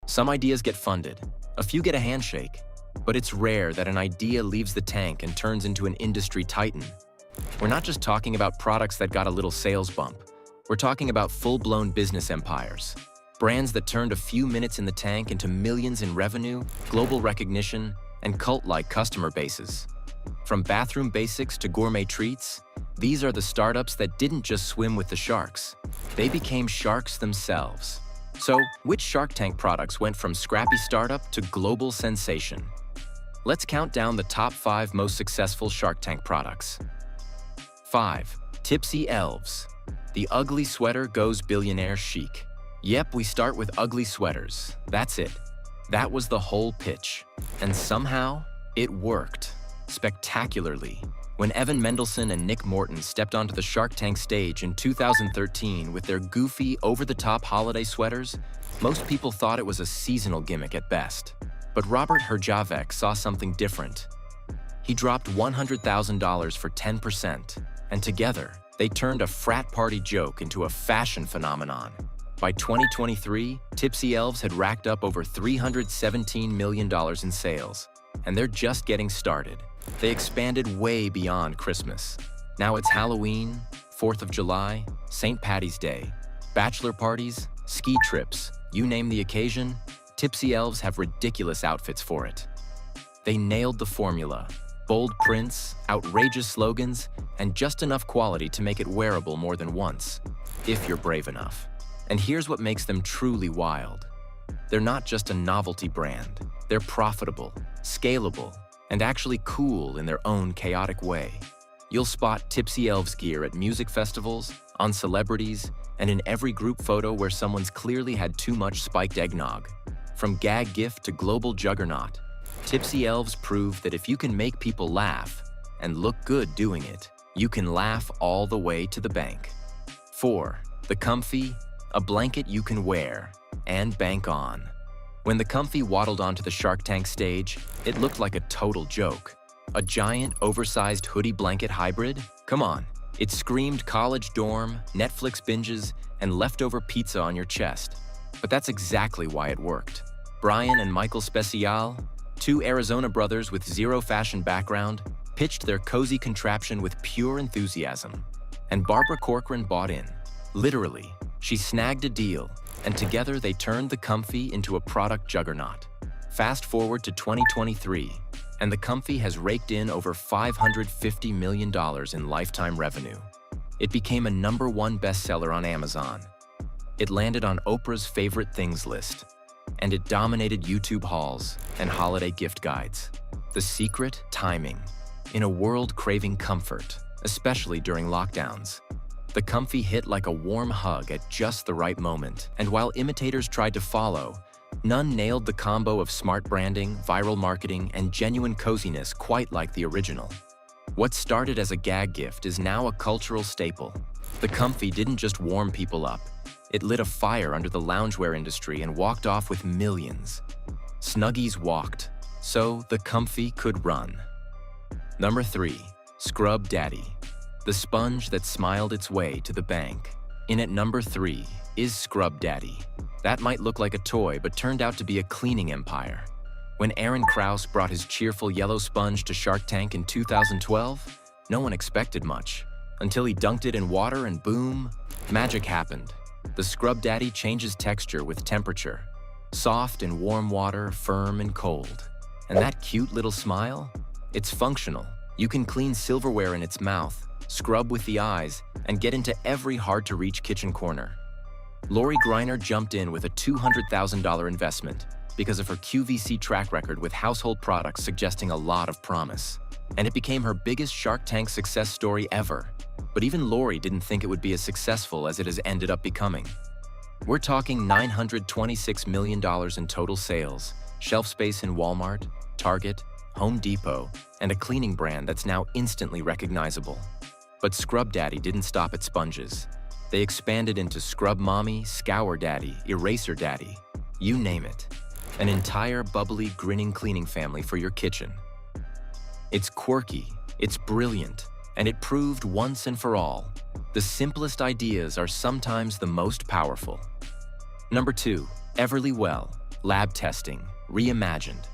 Some ideas get funded, a few get a handshake, but it's rare that an idea leaves the tank and turns into an industry titan. We're not just talking about products that got a little sales bump. We're talking about full-blown business empires. Brands that turned a few minutes in the tank into millions in revenue, global recognition, and cult-like customer bases. From bathroom basics to gourmet treats, these are the startups that didn't just swim with the sharks. They became sharks themselves. So, which Shark Tank products went from scrappy startup to global sensation? Let's count down the top 5 most successful Shark Tank products. 5. Tipsy Elves. The ugly sweater goes billionaire chic. Yep, we start with ugly sweaters. That's it. That was the whole pitch. And somehow, it worked. Spectacularly. When Evan Mendelsohn and Nick Morton stepped onto the Shark Tank stage in 2013 with their goofy, over-the-top holiday sweaters, most people thought it was a seasonal gimmick at best. But Robert Herjavec saw something different. He dropped $100,000 for 10%, and together, they turned a frat party joke into a fashion phenomenon. By 2023, Tipsy Elves had racked up over $317 million in sales, and they're just getting started. They expanded way beyond Christmas. Now it's Halloween, 4th of July, St. Paddy's Day, bachelor parties, ski trips, you name the occasion, Tipsy Elves have ridiculous outfits for it. They nailed the formula. Bold prints, outrageous slogans, and just enough quality to make it wearable more than once, if you're brave enough. And here's what makes them truly wild. They're not just a novelty brand. They're profitable, scalable, and actually cool in their own chaotic way. You'll spot Tipsy Elves gear at music festivals, on celebrities, and in every group photo where someone's clearly had too much spiked eggnog. From gag gift to global juggernaut, Tipsy Elves prove that if you can make people laugh and look good doing it, you can laugh all the way to the bank. 4. The Comfy, a blanket you can wear and bank on. When the Comfy waddled onto the Shark Tank stage, it looked like a total joke. A giant, oversized hoodie blanket hybrid? Come on. It screamed college dorm, Netflix binges, and leftover pizza on your chest. But that's exactly why it worked. Brian and Michael Speciale, two Arizona brothers with zero fashion background, pitched their cozy contraption with pure enthusiasm. And Barbara Corcoran bought in. Literally, she snagged a deal, and together they turned the Comfy into a product juggernaut. Fast forward to 2023, and the Comfy has raked in over $550 million in lifetime revenue. It became a #1 bestseller on Amazon. It landed on Oprah's favorite things list, and it dominated YouTube hauls and holiday gift guides. The secret? Timing. In a world craving comfort, especially during lockdowns, the Comfy hit like a warm hug at just the right moment. And while imitators tried to follow, none nailed the combo of smart branding, viral marketing, and genuine coziness quite like the original. What started as a gag gift is now a cultural staple. The Comfy didn't just warm people up. It lit a fire under the loungewear industry and walked off with millions. Snuggies walked, so the Comfy could run. Number 3. Scrub Daddy. The sponge that smiled its way to the bank. In at number 3 is Scrub Daddy. That might look like a toy, but turned out to be a cleaning empire. When Aaron Krause brought his cheerful yellow sponge to Shark Tank in 2012, no one expected much. Until he dunked it in water and boom, magic happened. The Scrub Daddy changes texture with temperature. Soft in warm water, firm in cold. And that cute little smile? It's functional. You can clean silverware in its mouth, scrub with the eyes, and get into every hard-to-reach kitchen corner. Lori Greiner jumped in with a $200,000 investment because of her QVC track record with household products suggesting a lot of promise. And it became her biggest Shark Tank success story ever. But even Lori didn't think it would be as successful as it has ended up becoming. We're talking $926 million in total sales, shelf space in Walmart, Target, Home Depot, and a cleaning brand that's now instantly recognizable. But Scrub Daddy didn't stop at sponges. They expanded into Scrub Mommy, Scour Daddy, Eraser Daddy, you name it. An entire bubbly, grinning cleaning family for your kitchen. It's quirky, it's brilliant, and it proved once and for all, the simplest ideas are sometimes the most powerful. Number 2, Everly Well. lab testing, reimagined.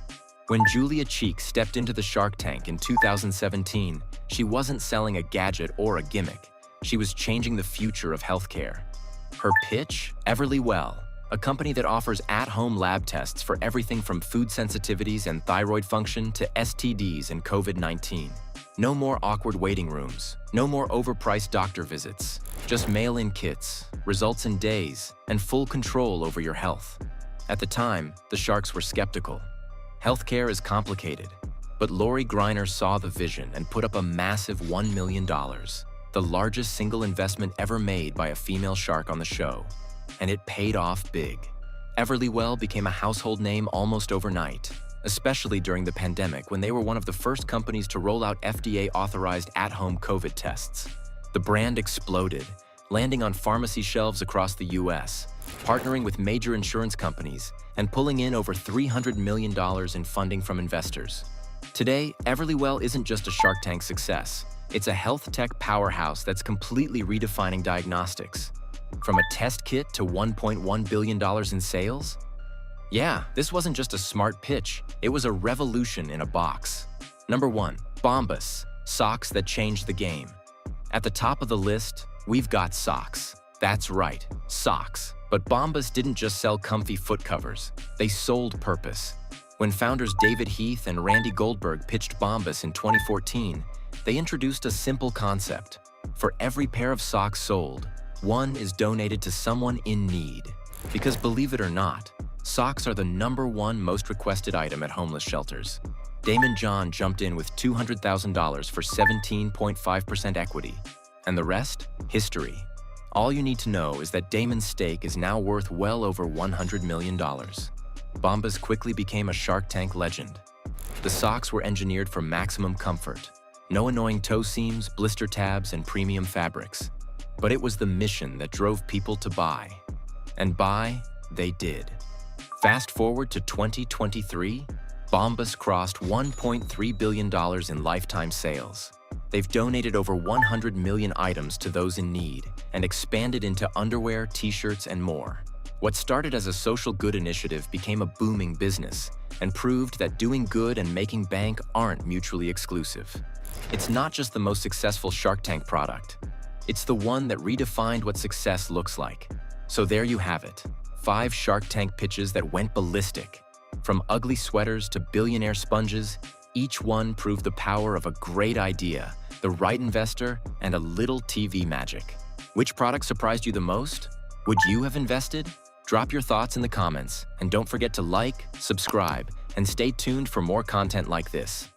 When Julia Cheek stepped into the Shark Tank in 2017, she wasn't selling a gadget or a gimmick. She was changing the future of healthcare. Her pitch? Everlywell, a company that offers at-home lab tests for everything from food sensitivities and thyroid function to STDs and COVID-19. No more awkward waiting rooms, no more overpriced doctor visits, just mail-in kits, results in days, and full control over your health. At the time, the Sharks were skeptical. Healthcare is complicated, but Lori Greiner saw the vision and put up a massive $1 million, the largest single investment ever made by a female shark on the show. And it paid off big. Everlywell became a household name almost overnight, especially during the pandemic when they were one of the first companies to roll out FDA-authorized at-home COVID tests. The brand exploded, landing on pharmacy shelves across the US, partnering with major insurance companies, and pulling in over $300 million in funding from investors. Today, Everlywell isn't just a Shark Tank success. It's a health tech powerhouse that's completely redefining diagnostics. From a test kit to $1.1 billion in sales? Yeah, this wasn't just a smart pitch, it was a revolution in a box. Number 1, Bombas, socks that changed the game. At the top of the list, we've got socks. That's right, socks. But Bombas didn't just sell comfy foot covers, they sold purpose. When founders David Heath and Randy Goldberg pitched Bombas in 2014, they introduced a simple concept. For every pair of socks sold, one is donated to someone in need. Because believe it or not, socks are the #1 most requested item at homeless shelters. Damon John jumped in with $200,000 for 17.5% equity. And the rest? History. All you need to know is that Damon's stake is now worth well over $100 million. Bombas quickly became a Shark Tank legend. The socks were engineered for maximum comfort. No annoying toe seams, blister tabs, and premium fabrics. But it was the mission that drove people to buy. And buy, they did. Fast forward to 2023, Bombas crossed $1.3 billion in lifetime sales. They've donated over 100 million items to those in need and expanded into underwear, t-shirts, and more. What started as a social good initiative became a booming business and proved that doing good and making bank aren't mutually exclusive. It's not just the most successful Shark Tank product. It's the one that redefined what success looks like. So there you have it, 5 Shark Tank pitches that went ballistic. From ugly sweaters to billionaire sponges, each one proved the power of a great idea, the right investor, and a little TV magic. Which product surprised you the most? Would you have invested? Drop your thoughts in the comments, and don't forget to like, subscribe, and stay tuned for more content like this.